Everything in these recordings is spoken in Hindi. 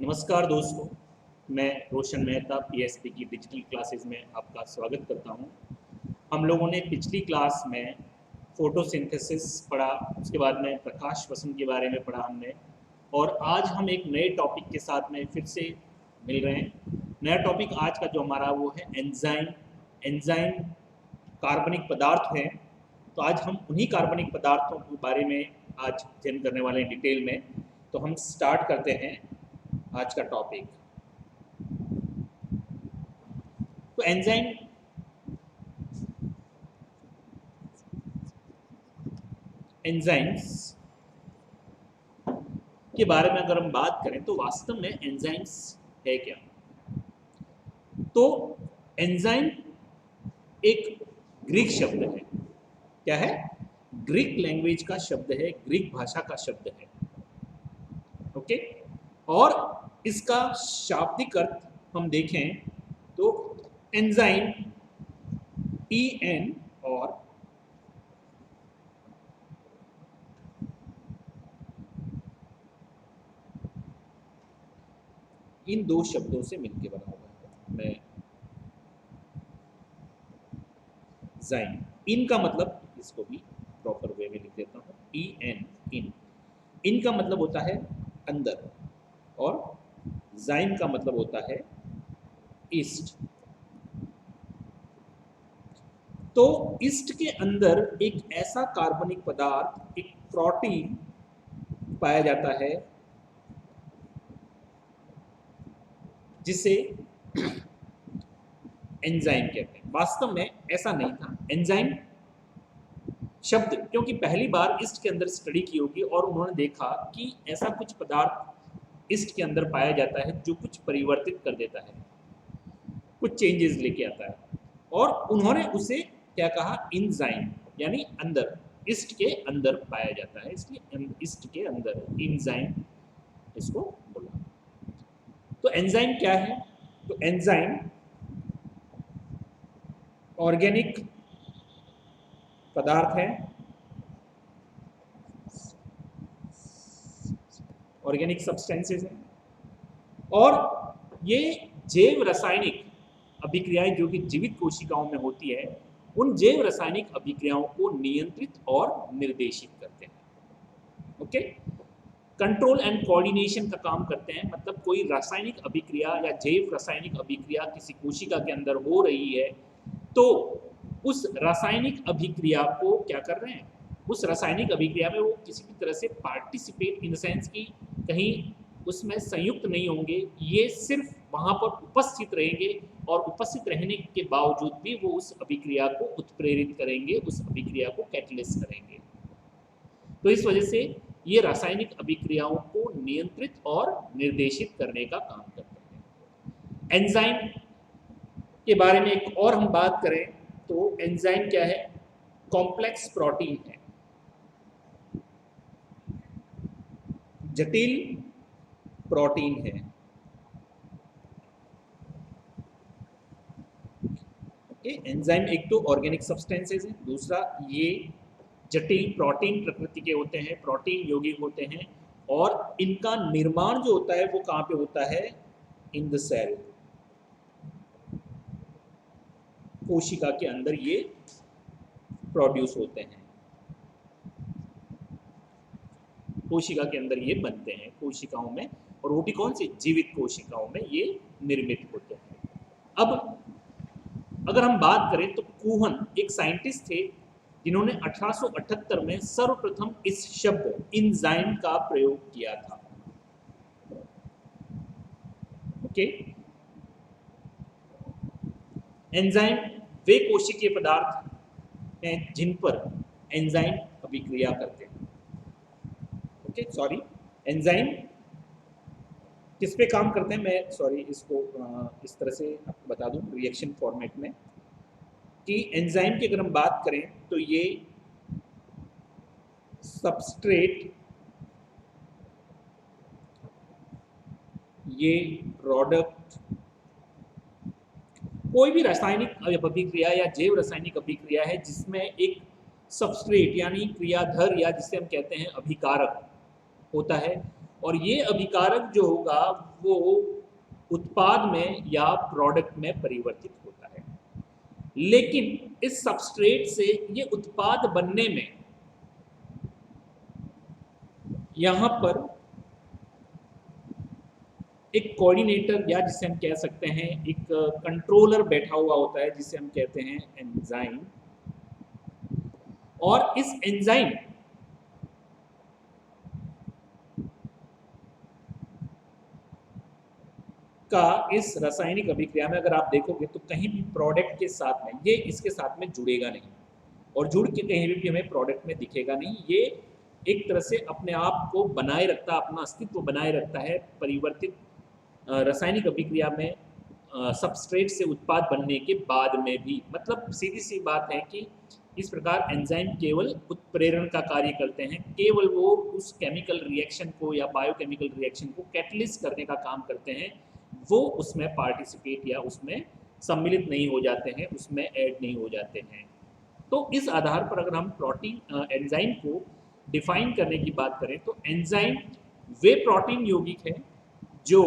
नमस्कार दोस्तों, मैं रोशन मेहता पीएसपी की डिजिटल क्लासेस में आपका स्वागत करता हूं। हम लोगों ने पिछली क्लास में फोटोसिंथेसिस पढ़ा, उसके बाद में प्रकाश श्वसन के बारे में पढ़ा हमने, और आज हम एक नए टॉपिक के साथ में फिर से मिल रहे हैं। नया टॉपिक आज का जो हमारा वो है एंजाइम। एंजाइम कार्बनिक पदार्थ हैं, तो आज हम उन्हीं कार्बनिक पदार्थों के बारे में आज अध्ययन करने वाले हैं डिटेल में। तो हम स्टार्ट करते हैं आज का टॉपिक। तो एंजाइम्स के बारे में अगर हम बात करें तो वास्तव में एंजाइम्स है क्या? तो एंजाइम एक ग्रीक शब्द है। क्या है? ग्रीक लैंग्वेज का शब्द है, ग्रीक भाषा का शब्द है। ओके, और इसका शाब्दिक अर्थ हम देखें तो एंजाइम EN और इन दो शब्दों से मिलकर बना हुआ है। मैं जाइन, इन का मतलब, इसको भी प्रॉपर वे में लिख देता हूँ, EN इन का मतलब होता है अंदर, और जाइन का मतलब होता है ईस्ट। तो ईस्ट के अंदर एक ऐसा कार्बनिक पदार्थ, एक प्रोटीन पाया जाता है जिसे एंजाइम कहते हैं। वास्तव में ऐसा नहीं था। एंजाइम शब्द क्योंकि पहली बार ईस्ट के अंदर स्टडी की होगी और उन्होंने देखा कि ऐसा कुछ पदार्थ ईस्ट के अंदर पाया जाता है जो कुछ परिवर्तित कर देता है, कुछ चेंजेस लेके आता है, और उन्होंने उसे क्या कहा? एंजाइम, यानी अंदर, ईस्ट के अंदर पाया जाता है, इसलिए ईस्ट के अंदर एंजाइम इसको बोला। तो एंजाइम क्या है? तो एंजाइम ऑर्गेनिक पदार्थ है, ऑर्गेनिक सब्सटेंसेस हैं, और ये जैव रासायनिक अभिक्रियाएं जो कि जीवित कोशिकाओं में होती है, उन जैव रासायनिक अभिक्रियाओं को नियंत्रित और निर्देशित करते हैं। ओके, कंट्रोल एंड कोऑर्डिनेशन का काम करते हैं। मतलब कोई रासायनिक अभिक्रिया या जैव रासायनिक अभिक्रिया किसी कोशिका के अंदर हो रही है, तो उस रासायनिक अभिक्रिया को क्या कर रहे हैं? उस रासायनिक अभिक्रिया में वो किसी भी तरह से पार्टिसिपेट, इन सेंस की कहीं उसमें संयुक्त नहीं होंगे, ये सिर्फ वहाँ पर उपस्थित रहेंगे, और उपस्थित रहने के बावजूद भी वो उस अभिक्रिया को उत्प्रेरित करेंगे, उस अभिक्रिया को कैटलिस्ट करेंगे। तो इस वजह से ये रासायनिक अभिक्रियाओं को नियंत्रित और निर्देशित करने का काम करते हैं। एंजाइम के बारे में एक और हम बात करें तो एंजाइम क्या है? कॉम्प्लेक्स प्रोटीन है, जटिल प्रोटीन है। एंजाइम एक तो ऑर्गेनिक सब्सटेंसेस है, दूसरा ये जटिल प्रोटीन प्रकृति के होते हैं, प्रोटीन यौगिक होते हैं, और इनका निर्माण जो होता है वो कहाँ पे होता है? इन द सेल, कोशिका के अंदर ये प्रोड्यूस होते हैं, कोशिका के अंदर ये बनते हैं कोशिकाओं में, और वो भी कौन सी? जीवित कोशिकाओं में ये निर्मित होते हैं। अब अगर हम बात करें तो कूहन एक साइंटिस्ट थे जिन्होंने 1878 में सर्वप्रथम इस शब्द एंजाइम का प्रयोग किया था। ओके, एंजाइम वे कोशिकीय पदार्थ हैं जिन पर एंजाइम अभिक्रिया करते हैं। ओके, सॉरी, एंजाइम किस पे काम करते हैं? मैं सॉरी इसको इस तरह से आपको बता दूं रिएक्शन फॉर्मेट में, कि एंजाइम की अगर हम बात करें तो ये सबस्ट्रेट, ये प्रोडक्ट, कोई भी रासायनिक अभिक्रिया या जैव रासायनिक अभिक्रिया है जिसमें एक सबस्ट्रेट यानी क्रियाधर, या जिसे हम कहते हैं अभिकारक होता है, और ये अभिकारक जो होगा वो उत्पाद में या प्रोडक्ट में परिवर्तित होता है। लेकिन इस सबस्ट्रेट से ये उत्पाद बनने में यहां पर एक कोऑर्डिनेटर या जिसे हम कह सकते हैं एक कंट्रोलर बैठा हुआ होता है जिसे हम कहते हैं एंजाइम। और इस एंजाइम का इस रासायनिक अभिक्रिया में अगर आप देखोगे तो कहीं भी प्रोडक्ट के साथ में ये इसके साथ में जुड़ेगा नहीं और जुड़ के कहीं भी हमें प्रोडक्ट में दिखेगा नहीं। ये एक तरह से अपने आप को बनाए रखता है, अपना अस्तित्व बनाए रखता है परिवर्तित रासायनिक अभिक्रिया में सबस्ट्रेट से उत्पाद बनने के बाद में भी। मतलब सीधी सी बात है कि इस प्रकार एंजाइम केवल उत्प्रेरण का कार्य करते हैं, केवल वो उस केमिकल रिएक्शन को या बायोकेमिकल रिएक्शन को कैटलिस्ट करने का काम करते हैं, वो उसमें पार्टिसिपेट या उसमें सम्मिलित नहीं हो जाते हैं, उसमें ऐड नहीं हो जाते हैं। तो इस आधार पर अगर हम प्रोटीन एंजाइम को डिफाइन करने की बात करें तो एंजाइम वे प्रोटीन यौगिक है जो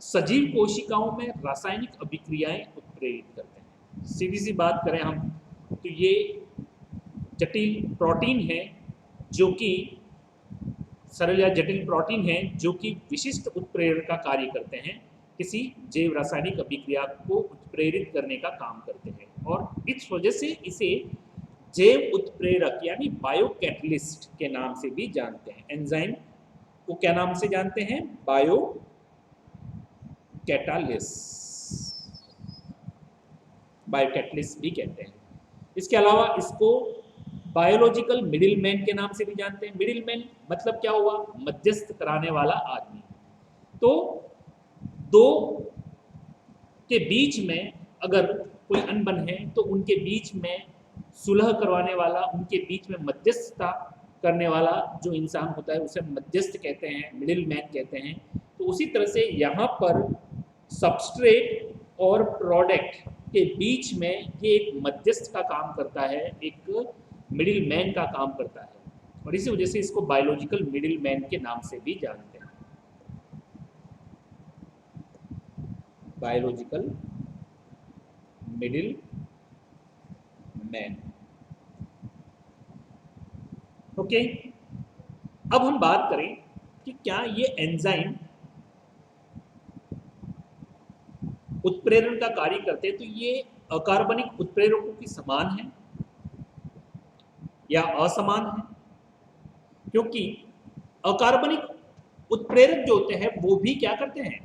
सजीव कोशिकाओं में रासायनिक अभिक्रियाएं उत्प्रेरित करते हैं। सीधी सी बात करें हम तो ये जटिल प्रोटीन है जो कि सरल या जटिल प्रोटीन है जो कि विशिष्ट उत्प्रेरण का कार्य करते हैं, किसी जैव रासायनिक अभिक्रिया को उत्प्रेरित करने का काम करते हैं और इस वजह से इसे जैव उत्प्रेरक यानी बायोकैटलिस्ट के नाम से भी जानते हैं। एंजाइम को क्या नाम से जानते हैं? बायो बायोकैटलिस्ट भी कहते हैं। इसके अलावा इसको बायोलॉजिकल मिडिलमैन के नाम से भी जानते हैं। मिडिलमैन मतलब क्या हुआ? मध्यस्थ कराने वाला आदमी। तो दो के बीच में अगर कोई अनबन है तो उनके बीच में सुलह करवाने वाला, उनके बीच में मध्यस्थता करने वाला जो इंसान होता है उसे मध्यस्थ कहते हैं, मिडिलमैन कहते हैं। तो उसी तरह से यहाँ पर सबस्ट्रेट और प्रोडक्ट के बीच में ये एक मध्यस्थ का काम करता है, एक मिडिल मैन का काम करता है और इसी वजह से इसको बायोलॉजिकल मिडिल मैन के नाम से भी जानते हैं। Biological middle man. ओके, अब हम बात करें कि क्या ये एंजाइम उत्प्रेरण का कार्य करते हैं तो ये अकार्बनिक उत्प्रेरकों की समान है या असमान है? क्योंकि अकार्बनिक उत्प्रेरक जो होते हैं वो भी क्या करते हैं?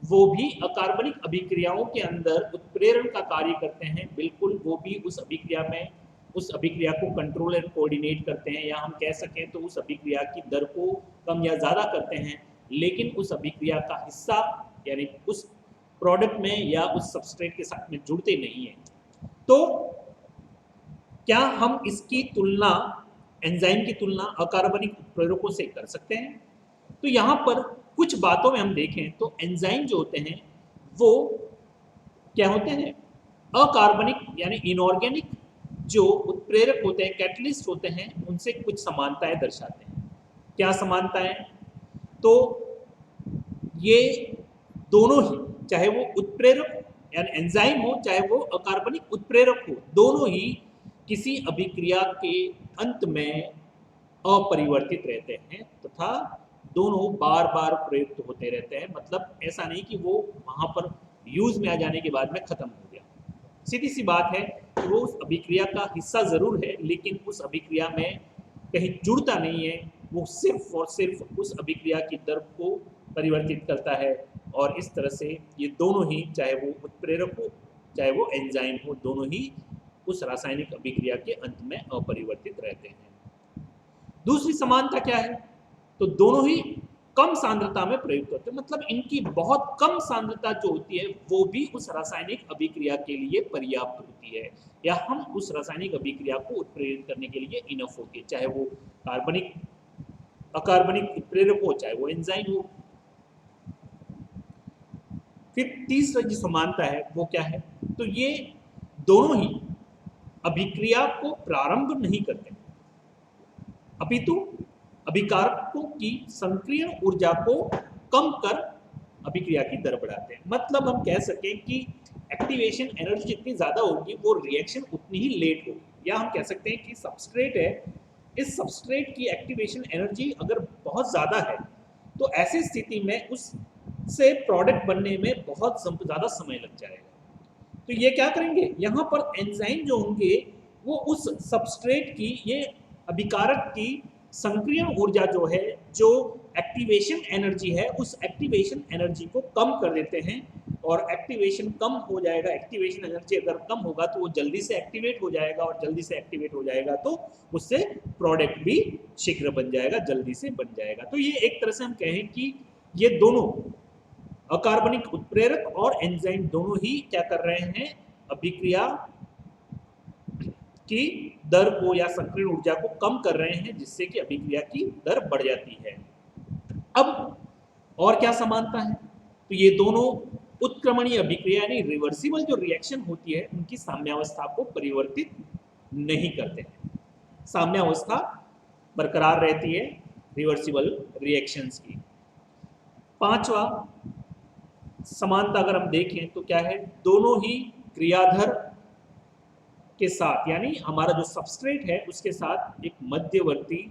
वो भी अकार्बनिक अभिक्रियाओं के अंदर उत्प्रेरण का कार्य करते हैं। बिल्कुल, वो भी उस अभिक्रिया में उस अभिक्रिया को कंट्रोल एंड कोऑर्डिनेट करते हैं, या हम कह सकें तो उस अभिक्रिया की दर को कम या ज़्यादा करते हैं, लेकिन उस अभिक्रिया का हिस्सा यानी उस प्रोडक्ट में या उस सबस्ट्रेट के साथ में जुड़ते नहीं हैं। तो क्या हम इसकी तुलना, एंजाइम की तुलना अकार्बनिक उत्प्रेरकों से कर सकते हैं? तो यहाँ पर कुछ बातों में हम देखें तो एंजाइम जो होते हैं वो क्या होते हैं? अकार्बनिक यानी इनऑर्गेनिक जो उत्प्रेरक होते हैं, कैटलिस्ट होते हैं, उनसे कुछ समानताएं दर्शाते हैं। क्या समानताएं? तो ये दोनों ही, चाहे वो उत्प्रेरक यानी एंजाइम हो चाहे वो अकार्बनिक उत्प्रेरक हो, दोनों ही किसी अभिक्रिया के अंत में अपरिवर्तित रहते हैं तथा दोनों बार बार प्रयुक्त होते रहते हैं। मतलब ऐसा नहीं कि वो वहां पर यूज में आ जाने के बाद में खत्म हो गया। सीधी सी बात है कि वो उस अभिक्रिया का हिस्सा जरूर है लेकिन उस अभिक्रिया में कहीं जुड़ता नहीं है, वो सिर्फ और सिर्फ उस अभिक्रिया की दर को परिवर्तित करता है। और इस तरह से ये दोनों ही, चाहे वो उत्प्रेरक हो चाहे वो एंजाइम हो, दोनों ही उस रासायनिक अभिक्रिया के अंत में अपरिवर्तित रहते हैं। दूसरी समानता क्या है? तो दोनों ही कम सांद्रता में प्रयुक्त होते हैं। मतलब इनकी बहुत कम सांद्रता जो होती है वो भी उस रासायनिक अभिक्रिया के लिए पर्याप्त होती है, या हम उस रासायनिक अभिक्रिया को उत्प्रेरित करने के लिए इनफ होती है, चाहे वो कार्बनिक अकार्बनिक उत्प्रेरक हो चाहे वो एंजाइम हो। फिर तीसरा जो समानता है वो क्या है? तो ये दोनों ही अभिक्रिया को प्रारंभ नहीं करते, अपितु अभिकारकों की संक्रियण ऊर्जा को कम कर अभिक्रिया की दर बढ़ाते हैं। मतलब हम कह सकें कि एक्टिवेशन एनर्जी जितनी ज्यादा होगी वो रिएक्शन उतनी ही लेट होगी, या हम कह सकते हैं कि सबस्ट्रेट है, इस सबस्ट्रेट की एक्टिवेशन एनर्जी अगर बहुत ज्यादा है तो ऐसी स्थिति में उससे प्रोडक्ट बनने में बहुत ज्यादा समय लग जाएगा। तो ये क्या करेंगे, यहाँ पर एंजाइम जो होंगे वो उस सबस्ट्रेट की, ये अभिकारक की संक्रियण ऊर्जा जो है, जो एक्टिवेशन एनर्जी है, उस एक्टिवेशन एनर्जी को कम कर देते हैं। और एक्टिवेशन कम हो जाएगा, एक्टिवेशन एनर्जी अगर कम होगा तो वो जल्दी से एक्टिवेट हो जाएगा, और जल्दी से एक्टिवेट हो जाएगा तो उससे प्रोडक्ट भी शीघ्र बन जाएगा, जल्दी से बन जाएगा। तो ये एक तरह से हम कहें कि ये दोनों अकार्बनिक उत्प्रेरक और एंजाइम दोनों ही क्या कर रहे हैं, अभिक्रिया की दर को या संक्रियण ऊर्जा को कम कर रहे हैं, जिससे कि अभिक्रिया की दर बढ़ जाती है। अब और क्या समानता है, तो ये दोनों उत्क्रमणीय अभिक्रिया यानी रिवर्सिबल जो रिएक्शन होती है उनकी साम्यावस्था को परिवर्तित नहीं करते हैं, साम्यावस्था बरकरार रहती है रिवर्सिबल रिएक्शंस की। पांचवा समानता अगर हम देखें तो क्या है, दोनों ही क्रियाधर के साथ, यानी हमारा जो सबस्ट्रेट है उसके साथ एक मध्यवर्ती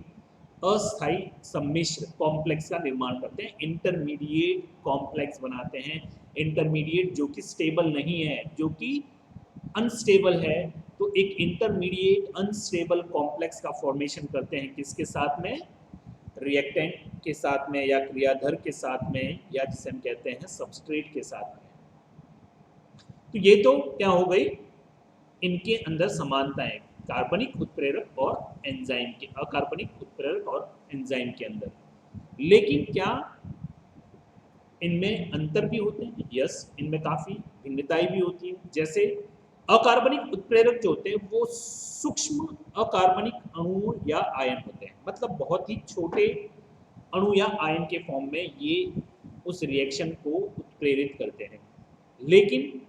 अस्थायी सम्मिश्र कॉम्प्लेक्स का निर्माण करते हैं, इंटरमीडिएट कॉम्प्लेक्स बनाते हैं। इंटरमीडिएट जो कि स्टेबल नहीं है, जो कि अनस्टेबल है, तो एक इंटरमीडिएट अनस्टेबल कॉम्प्लेक्स का फॉर्मेशन करते हैं, किसके साथ में, रिएक्टेंट के साथ में, या क्रियाधर के साथ में, या जिसे हम कहते हैं सबस्ट्रेट के साथ में। तो ये तो क्या हो गई, इनके अंदर समानताएं कार्बनिक उत्प्रेरक और एंजाइम के, अकार्बनिक उत्प्रेरक और एंजाइम के अंदर। लेकिन क्या इनमें अंतर भी होते हैं? यस, इनमें काफी भिन्नताएं भी होती है। जैसे अकार्बनिक उत्प्रेरक जो होते हैं वो सूक्ष्म अकार्बनिक अणु या आयन होते हैं, मतलब बहुत ही छोटे अणु या आयन के फॉर्म में ये उस रिएक्शन को उत्प्रेरित करते हैं। लेकिन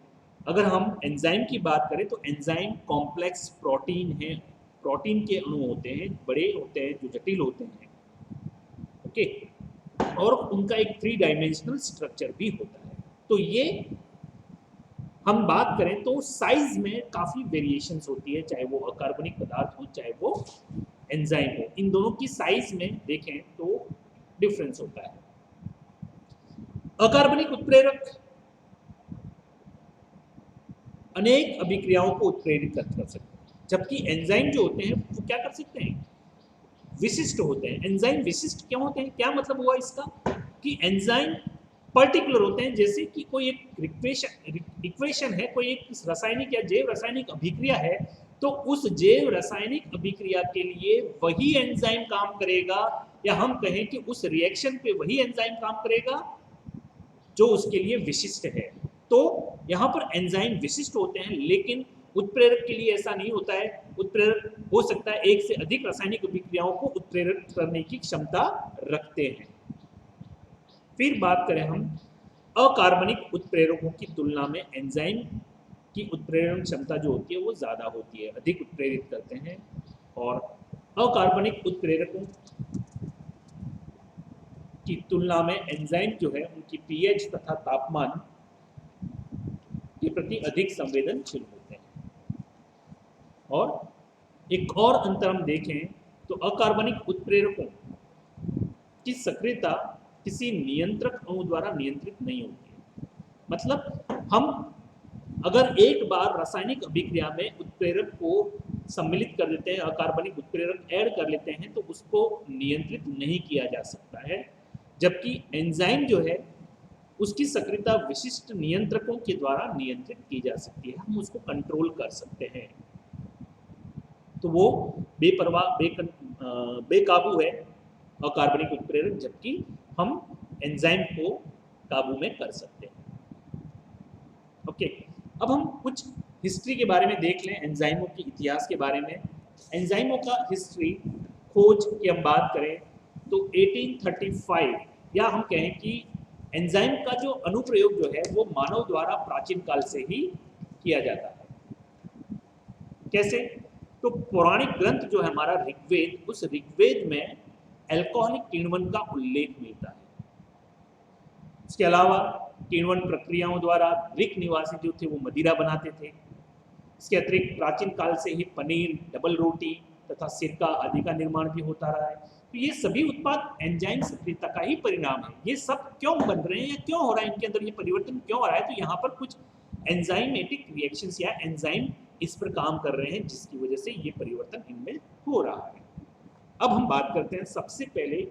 अगर हम एंजाइम की बात करें तो एंजाइम कॉम्प्लेक्स प्रोटीन है, प्रोटीन के अणु होते हैं, बड़े होते हैं, जो जटिल होते हैं, ओके, और उनका एक 3 डायमेंशनल स्ट्रक्चर भी होता है। तो ये हम बात करें तो साइज में काफी वेरिएशंस होती है, चाहे वो अकार्बनिक पदार्थ हो चाहे वो एंजाइम हो, इन दोनों की साइज में देखें तो डिफरेंस होता है। अकार्बनिक उत्प्रेरक अनेक अभिक्रियाओं को उत्प्रेरित कर सकते हैं, जबकि एंजाइम जो होते हैं वो क्या कर सकते हैं, विशिष्ट होते हैं। एंजाइम विशिष्ट क्यों होते हैं, क्या मतलब हुआ इसका, कि एंजाइम पर्टिकुलर होते हैं, जैसे कि कोई एक इक्वेशन है, कोई एक रासायनिक या जैव रासायनिक अभिक्रिया है, तो उस जैव रासायनिक अभिक्रिया के लिए वही एंजाइम काम करेगा, या हम कहें कि उस रिएक्शन पे वही एंजाइम काम करेगा जो उसके लिए विशिष्ट है। तो यहाँ पर एंजाइम विशिष्ट होते हैं, लेकिन उत्प्रेरक के लिए ऐसा नहीं होता है। उत्प्रेरक हो सकता है एक से अधिक रासायनिक अभिक्रियाओं को उत्प्रेरित करने की क्षमता रखते हैं। फिर बात करें हम अकार्बनिक उत्प्रेरकों की तुलना में एंजाइम की उत्प्रेरण क्षमता जो होती है वो ज़्यादा होती है, अधिक उत्प्रेरित करते हैं। और अकार्बनिक उत्प्रेरकों की तुलना में एंजाइम जो है उनकी पीएच तथा तापमान के प्रति अधिक संवेदनशील होते हैं। और एक और अंतर हम देखें तो अकार्बनिक उत्प्रेरकों की सक्रियता किसी नियंत्रक अणु द्वारा नियंत्रित नहीं होती है। मतलब हम अगर एक बार रासायनिक अभिक्रिया में उत्प्रेरक को सम्मिलित कर देते हैं, अकार्बनिक उत्प्रेरक ऐड कर लेते हैं, तो उसको नियंत्रित नहीं किया जा सकता है, जबकि एंजाइम जो है उसकी सक्रियता विशिष्ट नियंत्रकों के द्वारा नियंत्रित की जा सकती है, हम उसको कंट्रोल कर सकते हैं। तो वो बेपरवाह बेकाबू है अकार्बनिक उत्प्रेरक, जबकि हम एंजाइम को काबू में कर सकते हैं। ओके, अब हम कुछ हिस्ट्री के बारे में देख लें, एंजाइमों के इतिहास के बारे में। एंजाइमों का हिस्ट्री खोज की हम बात करें तो 1835, या हम कहें कि एंजाइम का जो अनुप्रयोग जो है वो मानव द्वारा प्राचीन काल से ही किया जाता है। कैसे? तो पौराणिक ग्रंथ जो है हमारा ऋग्वेद, उस ऋग्वेद में अल्कोहलिक किण्वन का उल्लेख मिलता है। इसके अलावा किण्वन प्रक्रियाओं द्वारा ग्रीक निवासी जो थे वो मदिरा बनाते थे। इसके अतिरिक्त प्राचीन काल से ही पनीर, डबल रोटी तथा सिरका आदि का निर्माण भी होता रहा है। तो ये सभी उत्पाद एंजाइम सक्रियता का ही परिणाम है। ये सब क्यों बन रहे हैं या क्यों हो रहा है, इनके अंदर ये परिवर्तन क्यों हो रहा है, तो यहाँ पर कुछ एंजाइमेटिक रिएक्शंस या एंजाइम इस पर काम कर रहे हैं जिसकी वजह से ये परिवर्तन इनमें हो रहा है। अब हम बात करते हैं सबसे पहले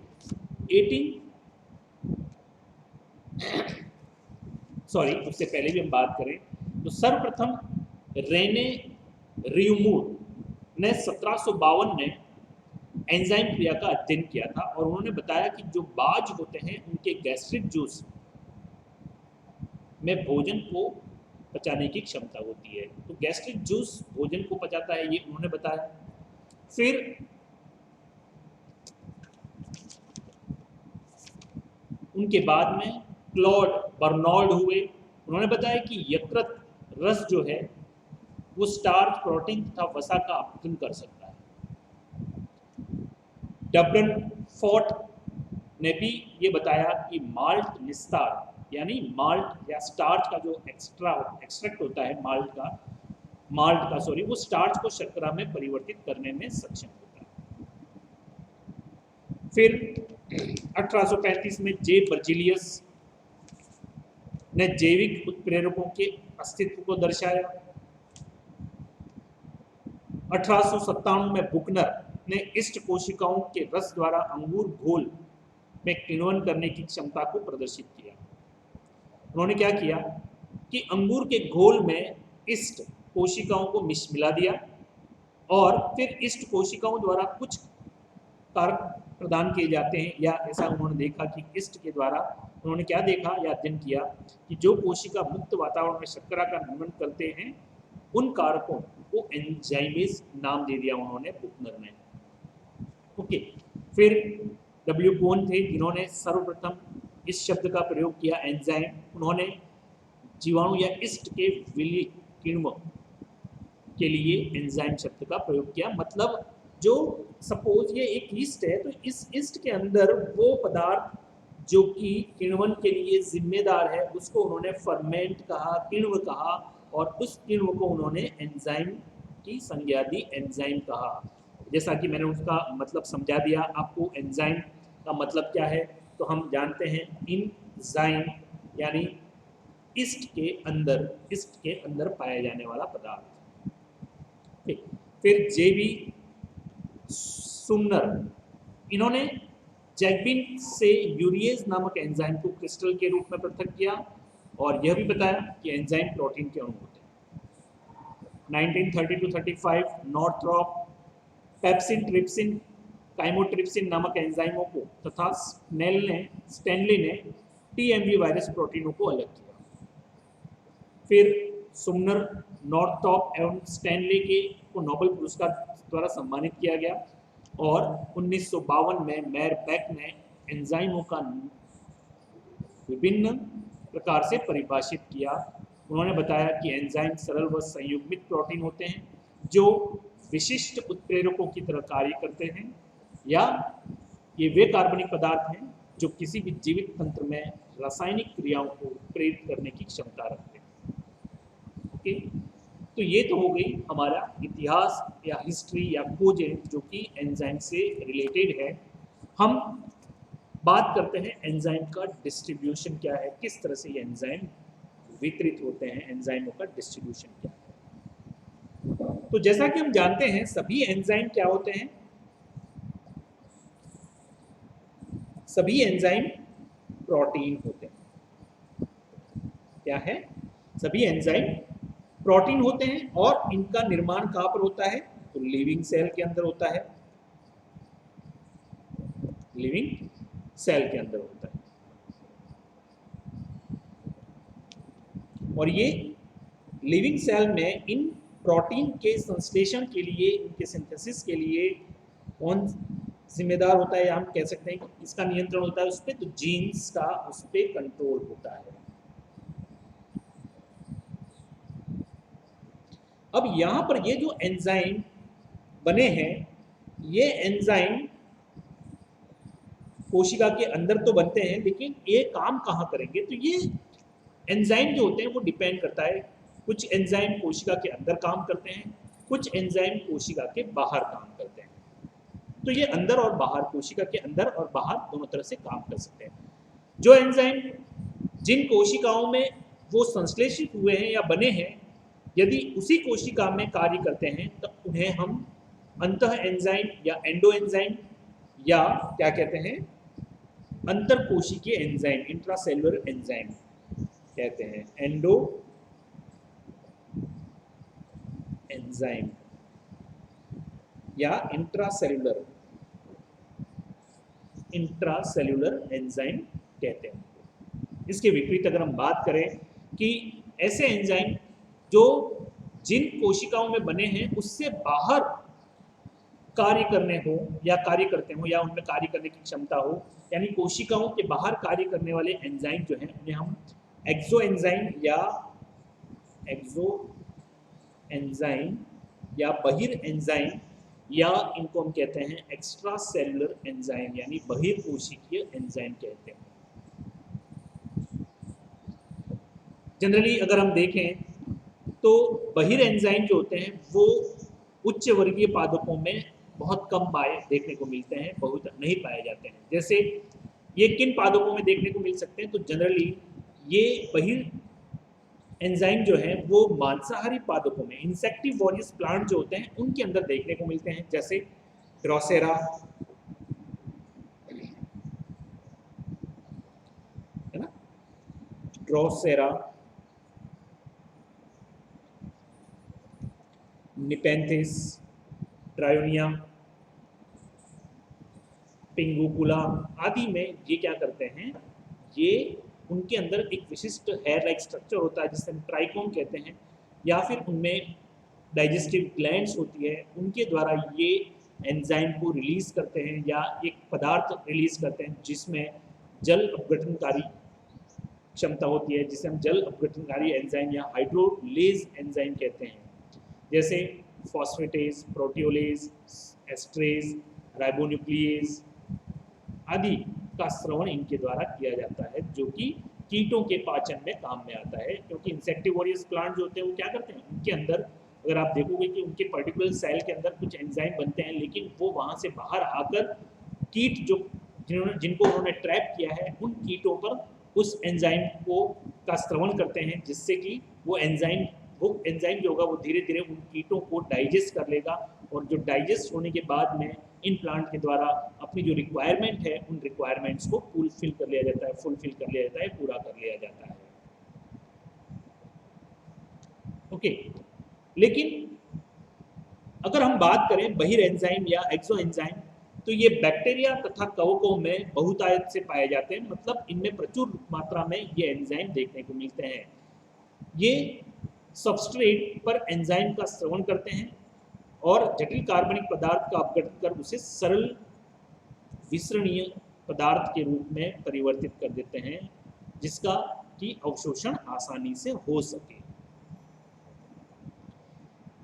18 उससे पहले भी हम बात करें तो सर्वप्रथम रेने रियुमूर ने 1752 में एंजाइम क्रिया का अध्ययन किया था और उन्होंने बताया कि जो बाज होते हैं उनके गैस्ट्रिक जूस में भोजन को पचाने की क्षमता होती है। तो गैस्ट्रिक जूस भोजन को पचाता है, ये उन्होंने बताया। फिर उनके बाद में क्लॉड बर्नौल्ड हुए, उन्होंने बताया कि यकृत रस जो है वो स्टार्च, प्रोटीन तथा वसा का अपघटन कर सकता है। डबरन फोर्ट ने भी ये बताया कि माल्ट निस्तार यानी माल्ट या स्टार्च का जो एक्सट्रैक्ट होता है वो स्टार्च को शर्करा में परिवर्तित करने में सक्षम होता है। फिर 1835 में जे बर्जिलियस ने जैविक उत्प्रेरकों के अस्तित्व को दर्शाया। 1897 में बुकनर ने इष्ट कोशिकाओं के रस द्वारा अंगूर घोल में किण्वन करने की क्षमता को प्रदर्शित किया। उन्होंने क्या किया कि अंगूर के घोल में इष्ट कोशिकाओं को मिला दिया और फिर इष्ट कोशिकाओं द्वारा कुछ कारक प्रदान किए जाते हैं, या ऐसा उन्होंने देखा कि इष्ट के द्वारा उन्होंने क्या देखा या अध्ययन किया कि जो कोशिका मुक्त वातावरण में शर्करा का निर्माण करते हैं उन कारकों को एंजाइमेज नाम दे दिया उन्होंने, बुकनर ने। ओके, फिर डब्ल्यू बोन थे जिन्होंने सर्वप्रथम इस शब्द का प्रयोग किया एंजाइम। उन्होंने जीवाणु या इष्ट के विलय किण्व के लिए एंजाइम शब्द का प्रयोग किया। मतलब जो सपोज ये एक ईस्ट है तो इस ईस्ट के अंदर वो पदार्थ जो कि किण्वन के लिए जिम्मेदार है उसको उन्होंने फर्मेंट कहा, किण्व कहा, और उस किण्व को उन्होंने एंजाइम की संज्ञा दी, एंजाइम कहा। जैसा कि मैंने उसका मतलब समझा दिया आपको, एंजाइम का मतलब क्या है तो हम जानते हैं एंजाइम यानी ईस्ट के अंदर पाया जाने वाला पदार्थ। फिर जेबी सुमनर, इन्होंने जैकबिन से यूरिएज नामक एंजाइम को क्रिस्टल के रूप में पृथक किया और यह भी बताया कि एंजाइम प्रोटीन के अणु होते हैं। 1930-35 नॉर्थरॉप पेप्सिन, ट्रिप्सिन, काइमोट्रिप्सिन नामक एंजाइमों को तथा स्टैनली ने टीएमवी वायरस प्रोटीनों को अलग किया। फिर सुमनर, नॉर्थरॉप एवं स्टैनली को नोबेल पुरस्कार द्वारा सम्मानित किया गया और 1952 में मैर बैक ने एंजाइमों का विभिन्न प्रकार से परिभाषित किया। उन्होंने बताया कि एंजाइम सरल व संयुग्मित प्रोटीन होते हैं जो विशिष्ट उत्प्रेरकों की तरह कार्य करते हैं, या ये वे कार्बनिक पदार्थ हैं जो किसी भी जीवित तंत्र में रासायनिक क्रियाओं को प्रेरित करने की क्षमता रखते हैं। ओके, तो ये तो हो गई हमारा इतिहास या हिस्ट्री या खोजें जो कि एंजाइम से रिलेटेड है। हम बात करते हैं एंजाइम का डिस्ट्रीब्यूशन क्या है, किस तरह से ये एंजाइम वितरित होते हैं, एंजाइमों का डिस्ट्रीब्यूशन क्या है। तो जैसा कि हम जानते हैं सभी एंजाइम क्या होते हैं, सभी एंजाइम प्रोटीन होते हैं। क्या है? सभी एंजाइम प्रोटीन होते हैं और इनका निर्माण कहाँ पर होता है तो लिविंग सेल के अंदर होता है, लिविंग सेल के अंदर होता है। और ये लिविंग सेल में इन प्रोटीन के संश्लेषण के लिए, इनके सिंथेसिस के लिए कौन जिम्मेदार होता है, या हम कह सकते हैं कि इसका नियंत्रण होता है उस पर, तो जीन्स का उस पर कंट्रोल होता है। अब यहाँ पर ये जो एंजाइम बने हैं ये एंजाइम कोशिका के अंदर तो बनते हैं, लेकिन ये काम कहाँ करेंगे? तो ये एंजाइम जो होते हैं वो डिपेंड करता है। कुछ एंजाइम कोशिका के अंदर काम करते हैं, कुछ एंजाइम कोशिका के बाहर काम करते हैं। तो ये अंदर और बाहर, कोशिका के अंदर और बाहर दोनों तरह से काम कर सकते हैं। जो एंजाइम जिन कोशिकाओं में वो संश्लेषित हुए हैं या बने हैं, यदि उसी कोशिका में कार्य करते हैं तब उन्हें हम अंतः एंजाइम या एंडो एंजाइम या क्या कहते हैं, अंतर कोशिकीय एंजाइम, इंट्रासेलुलर एंजाइम कहते हैं। एंडो एंजाइम या इंट्रासेलुलर एंजाइम कहते हैं। इसके विपरीत अगर हम बात करें कि ऐसे एंजाइम जो जिन कोशिकाओं में बने हैं उससे बाहर कार्य करने हो या कार्य करते हो या उनमें कार्य करने की क्षमता हो, यानी कोशिकाओं के बाहर कार्य करने वाले एंजाइम जो हैं उन्हें हम एक्सो एंजाइम या बहिर एंजाइम या इनको हम कहते हैं एक्स्ट्रा सेलुलर एंजाइम यानी बहिर्कोशिकीय एंजाइम कहते हैं। जनरली अगर हम देखें तो बहिर एंजाइम जो होते हैं वो उच्च वर्गीय पादपों में बहुत कम देखने को मिलते हैं, बहुत नहीं पाए जाते हैं। जैसे ये किन पादपों में देखने को मिल सकते हैं? तो जनरली ये बहिर एंजाइम जो है वो मांसाहारी पादपों में, इंसेक्टिवोरियस प्लांट जो होते हैं उनके अंदर देखने को मिलते हैं, जैसे ड्रोसेरा, है ना, ड्रोसेरा, निपेंथिस, ट्रायोनिया, पिंगुकुला आदि में ये क्या करते हैं, ये उनके अंदर एक विशिष्ट हेयर लाइक स्ट्रक्चर होता है जिसे हम ट्राइकोम कहते हैं, या फिर उनमें डाइजेस्टिव ग्लैंड्स होती है, उनके द्वारा ये एंजाइम को रिलीज करते हैं या एक पदार्थ रिलीज करते हैं जिसमें जल अपघटनकारी क्षमता होती है, जिसे हम जल अपघटनकारी एंजाइम या हाइड्रोलेज एंजाइम कहते हैं, जैसे फॉस्फेटेज, प्रोटियोलेज, एस्ट्रेज, राइबोन्यूक्लिएज आदि का श्रवण इनके द्वारा किया जाता है, जो कि कीटों के पाचन में काम में आता है। क्योंकि इंसेक्टिवोरियस प्लांट जो होते हैं वो क्या करते हैं, उनके अंदर अगर आप देखोगे कि उनके पर्टिकुलर सेल के अंदर कुछ एंजाइम बनते हैं, लेकिन वो वहाँ से बाहर आकर कीट जिनको उन्होंने ट्रैप किया है उन कीटों पर उस एंजाइम को का श्रवण करते हैं, जिससे कि वो एंजाइम जो होगा वो धीरे धीरे उन कीटों को डाइजेस्ट कर लेगा, और जो डाइजेस्ट होने के बाद में इन प्लांट के द्वारा अपनी जो रिक्वायरमेंट है उन रिक्वायरमेंट्स को फुलफिल कर लिया जाता है, पूरा कर लिया जाता है। ओके, लेकिन अगर हम बात करें बहिर एंजाइम या एक्सो एंजाइम, तो ये बैक्टीरिया तथा कवकों में बहुतायत से पाए जाते हैं, मतलब इनमें प्रचुर मात्रा में ये एंजाइम देखने को मिलते हैं। ये सबस्ट्रेट पर एंजाइम का श्रवण करते हैं और जटिल कार्बनिक पदार्थ का अपघटन कर उसे सरल विसरणीय पदार्थ के रूप में परिवर्तित कर देते हैं, जिसका कि अवशोषण आसानी से हो सके।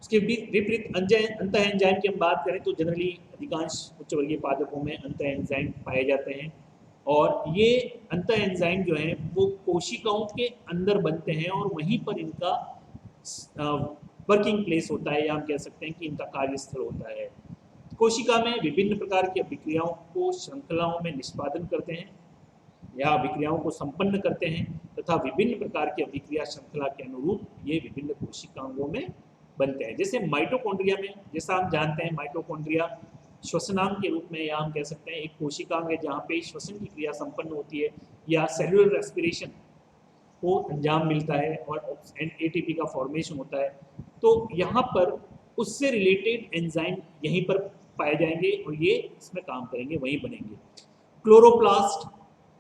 उसके विपरीत अंतः एंजाइम की हम बात करें तो जनरली अधिकांश उच्च वर्गीय पादपों में अंतः एंजाइम पाए जाते हैं, और ये अंतः एंजाइम जो है वो कोशिकाओं के अंदर बनते हैं और वहीं पर इनका वर्किंग प्लेस होता है, या हम कह सकते हैं कि इनका कार्यस्थल होता है। कोशिका में विभिन्न प्रकार की अभिक्रियाओं को श्रृंखलाओं में निष्पादन करते हैं या अभिक्रियाओं को संपन्न करते हैं, तथा विभिन्न प्रकार की अभिक्रिया श्रृंखला के अनुरूप ये विभिन्न कोशिकांगों में बनते हैं। जैसे माइटोकॉन्ड्रिया में, जैसा हम जानते हैं माइटोकॉन्ड्रिया श्वसनांग के रूप में, या हम कह सकते हैं एक कोशिकांग है जहाँ पे श्वसन की क्रिया संपन्न होती है या सेलुलर रेस्पिरेशन को अंजाम मिलता है और एटीपी का फॉर्मेशन होता है। तो यहाँ पर उससे रिलेटेड एंजाइम यहीं पर पाए जाएंगे और ये इसमें काम करेंगे, वहीं बनेंगे। क्लोरोप्लास्ट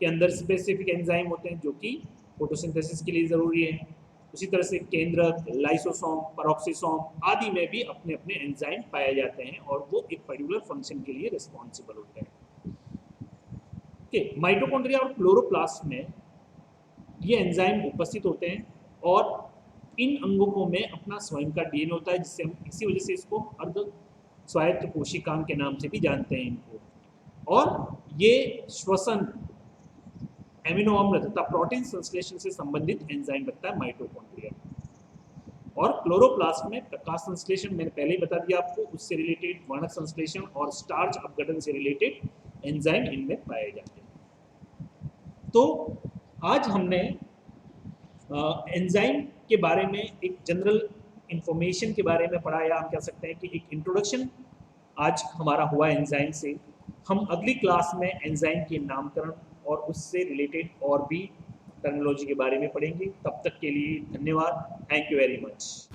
के अंदर स्पेसिफिक एंजाइम होते हैं जो कि फोटोसिंथेसिस के लिए ज़रूरी है। उसी तरह से केंद्रक, लाइसोसोम, पेरोक्सिसोम आदि में भी अपने अपने एंजाइम पाए जाते हैं और वो एक पर्टिकुलर फंक्शन के लिए रिस्पॉन्सिबल होते हैं। ओके, माइटोकॉन्ड्रिया और क्लोरोप्लास्ट में ये एंजाइम उपस्थित होते हैं और इन अंगों में अपना स्वयं का डीएनए होता है, जिससे हम इसी वजह से इसको अर्ध स्वायत्त कोशिकांग के नाम से भी जानते हैं इनको। और ये श्वसन, एमिनो अम्ल तथा प्रोटीन संश्लेषण से संबंधित एंजाइम रखता है माइटोकॉन्ड्रिया। और क्लोरोप्लास्ट में प्रकाश संश्लेषण मैंने पहले ही बता दिया आपको, उससे रिलेटेड वर्णक संश्लेषण और स्टार्च अपघटन से रिलेटेड एंजाइम इनमें पाए जाते हैं। तो आज हमने एंजाइम के बारे में एक जनरल इंफॉर्मेशन के बारे में पढ़ा, या हम कह सकते हैं कि एक इंट्रोडक्शन आज हमारा हुआ एंजाइम से। हम अगली क्लास में एंजाइम के नामकरण और उससे रिलेटेड और भी टर्मिनोलॉजी के बारे में पढ़ेंगे। तब तक के लिए धन्यवाद। Thank you very much.